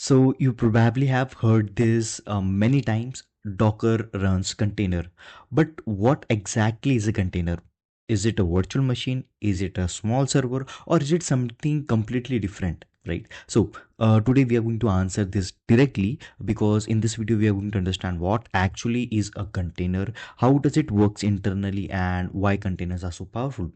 So you probably have heard this many times. Docker runs container. But what exactly is a container? Is it a virtual machine? Is it a small server? Or is it something completely different? Right. So today we are going to answer this directly, because in this video we are going to understand what actually is a container, how does it works internally, and why containers are so powerful.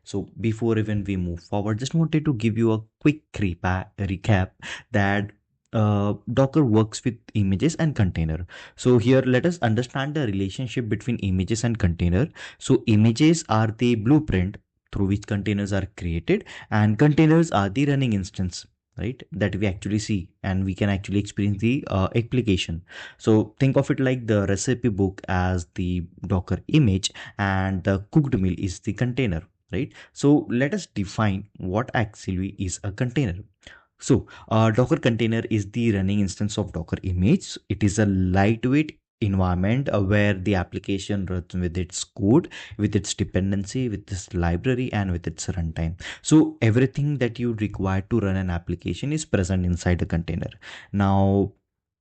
So before even we move forward, just wanted to give you a quick recap that Docker works with images and container. So here let us understand the relationship between images and container. So images are the blueprint through which containers are created, and containers are the running instance, right, that we actually see and we can actually experience the application. So think of it like the recipe book as the Docker image and the cooked meal is the container, right? So let us define what actually is a container. So, Docker container is the running instance of Docker image. It is a lightweight environment where the application runs with its code, with its dependency, with its library, and with its runtime. So, everything that you require to run an application is present inside a container. Now,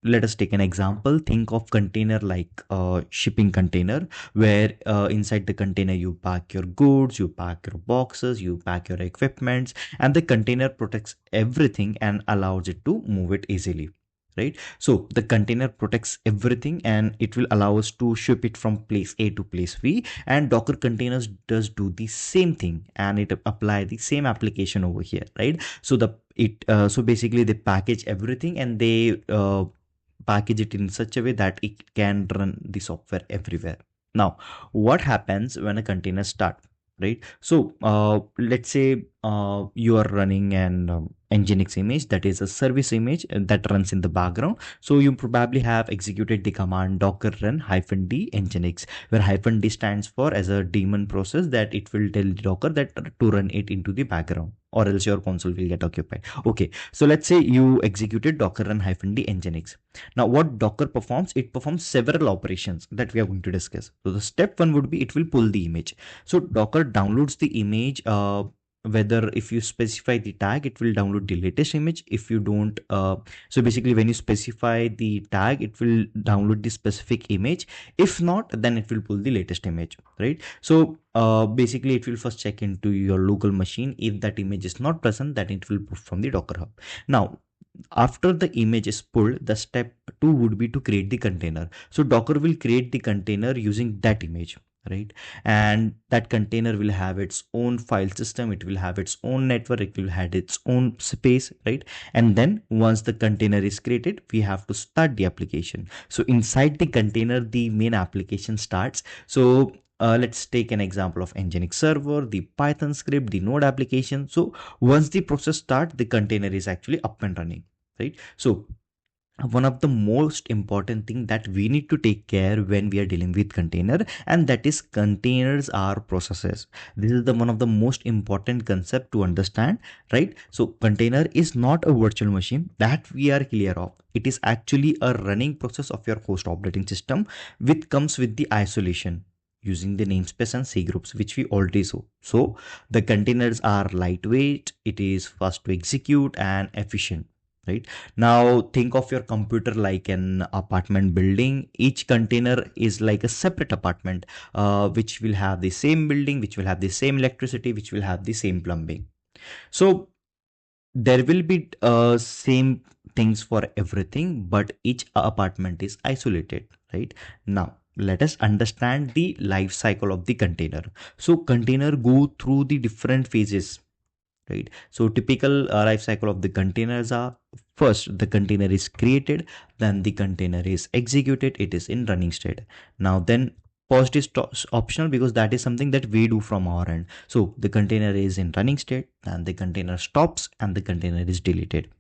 let us take an example. Think of container like a shipping container, where inside the container you pack your goods, you pack your boxes, you pack your equipments, and the container protects everything and allows it to move it easily, right? So the container protects everything and it will allow us to ship it from place A to place B, and Docker containers does do the same thing and it apply the same application over here, right? So so basically they package everything and they package it in such a way that it can run the software everywhere. Now, what happens when a container start, right? So let's say you are running an nginx image, that is a service image that runs in the background. So you probably have executed the command docker run -d nginx, where -d stands for as a daemon process that it will tell Docker that to run it into the background, or else your console will get occupied. Okay, so let's say you executed docker run -d nginx. Now, what Docker performs, it performs several operations that we are going to discuss. So the step one would be it will pull the image. So Docker downloads the image, whether if you specify the tag, it will download the latest image. If you don't, so basically when you specify the tag, it will download the specific image. If not, then it will pull the latest image, right? So basically it will first check into your local machine. If that image is not present, then it will pull from the Docker Hub. Now, after the image is pulled, the step 2 would be to create the container. So Docker will create the container using that image, right? And that container will have its own file system, it will have its own network, it will have its own space, right? And then once the container is created, we have to start the application. So inside the container, the main application starts. So let's take an example of nginx server, the Python script, the node application. So once the process starts, the container is actually up and running, right? So one of the most important thing that we need to take care when we are dealing with container, and that is containers are processes. This is the one of the most important concept to understand, right? So container is not a virtual machine, that we are clear of. It is actually a running process of your host operating system, which comes with the isolation using the namespace and C groups, which we already saw. So the containers are lightweight, it is fast to execute and efficient, right? Now think of your computer like an apartment building. Each container is like a separate apartment, which will have the same building, which will have the same electricity, which will have the same plumbing. So there will be same things for everything, but each apartment is isolated, right? Now let us understand the life cycle of the container. So container go through the different phases, right? So typical life cycle of the containers are: first the container is created, then the container is executed, it is in running state. Now then post is optional, because that is something that we do from our end. So the container is in running state, and the container stops, and the container is deleted.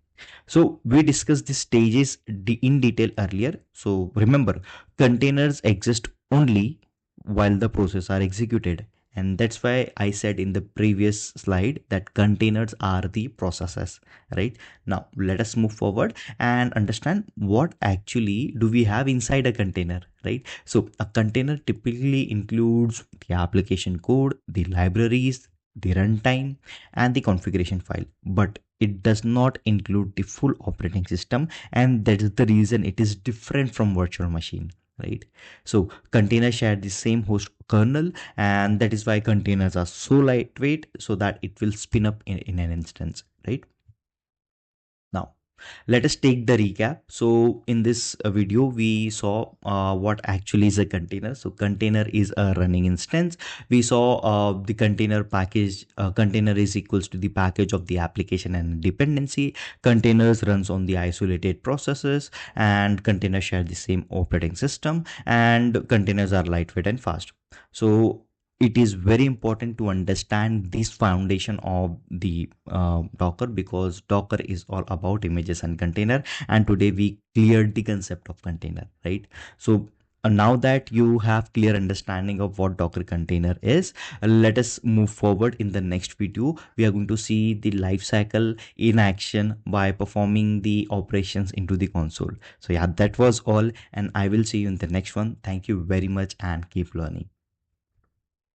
So we discussed the stages in detail earlier. So remember, containers exist only while the process are executed. And that's why I said in the previous slide that containers are the processes, right? Now let us move forward and understand what actually do we have inside a container, right? So a container typically includes the application code, the libraries, the runtime, and the configuration file. But It does not include the full operating system, and that is the reason it is different from virtual machine, right? So containers share the same host kernel, and that is why containers are so lightweight, so that it will spin up in an instance, right? Now, let us take the recap. So in this video, we saw what actually is a container. So container is a running instance. We saw the container package. Container is equals to the package of the application and dependency. Containers runs on the isolated processes, and containers share the same operating system, and containers are lightweight and fast. So it is very important to understand this foundation of the Docker, because Docker is all about images and container, and today we cleared the concept of container, right? So now that you have clear understanding of what Docker container is, let us move forward. In the next video, we are going to see the life cycle in action by performing the operations into the console. So yeah, that was all, and I will see you in the next one. Thank you very much and keep learning.